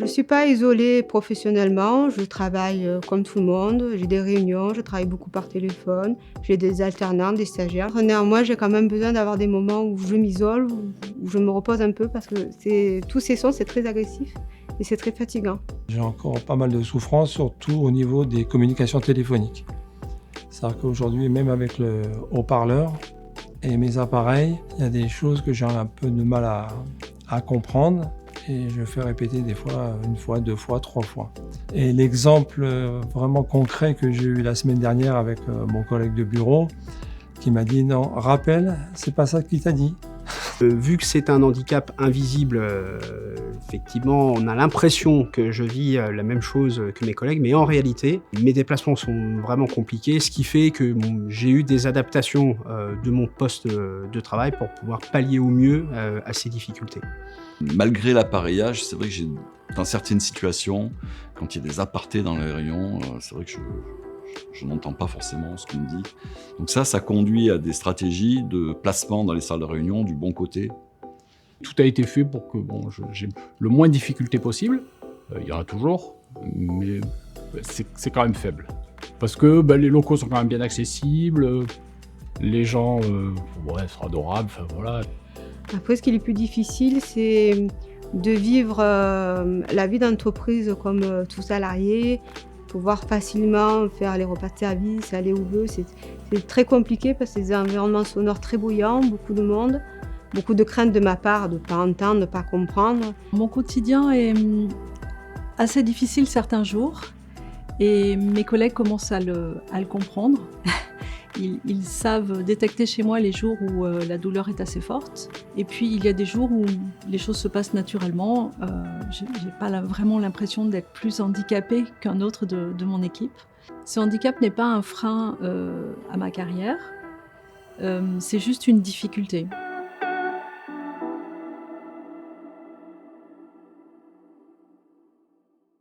Je suis pas isolée professionnellement, je travaille, comme tout le monde, j'ai des réunions, je travaille beaucoup par téléphone, j'ai des alternants, des stagiaires. Néanmoins, j'ai quand même besoin d'avoir des moments où je m'isole, où je me repose un peu parce que tous ces sons, c'est très agressif et c'est très fatigant. J'ai encore pas mal de souffrance, surtout au niveau des communications téléphoniques. C'est-à-dire qu'aujourd'hui, même avec le haut-parleur et mes appareils, il y a des choses que j'ai un peu de mal à comprendre et je fais répéter des fois, une fois, deux fois, trois fois. Et l'exemple vraiment concret que j'ai eu la semaine dernière avec mon collègue de bureau qui m'a dit « Non, rappel, c'est pas ça qu'il t'a dit ». Vu que c'est un handicap invisible, effectivement, on a l'impression que je vis la même chose que mes collègues, mais en réalité, mes déplacements sont vraiment compliqués, ce qui fait que j'ai eu des adaptations de mon poste de travail pour pouvoir pallier au mieux à ces difficultés. Malgré l'appareillage, c'est vrai que dans certaines situations, quand il y a des apartés dans les rayons, c'est vrai que je n'entends pas forcément ce qu'on me dit. Donc ça conduit à des stratégies de placement dans les salles de réunion du bon côté. Tout a été fait pour que j'ai le moins de difficultés possible. Il y en a toujours, mais c'est quand même faible. Parce que les locaux sont quand même bien accessibles, les gens sont adorables, enfin voilà. Après, ce qui est le plus difficile, c'est de vivre la vie d'entreprise comme tout salarié, pouvoir facilement faire les repas de service, aller où veut. C'est très compliqué parce que c'est des environnements sonores très bruyants, beaucoup de monde, beaucoup de crainte de ma part de ne pas entendre, de ne pas comprendre. Mon quotidien est assez difficile certains jours et mes collègues commencent à le comprendre. Ils savent détecter chez moi les jours où la douleur est assez forte. Et puis, il y a des jours où les choses se passent naturellement. Je n'ai pas vraiment l'impression d'être plus handicapée qu'un autre de mon équipe. Ce handicap n'est pas un frein à ma carrière. C'est juste une difficulté.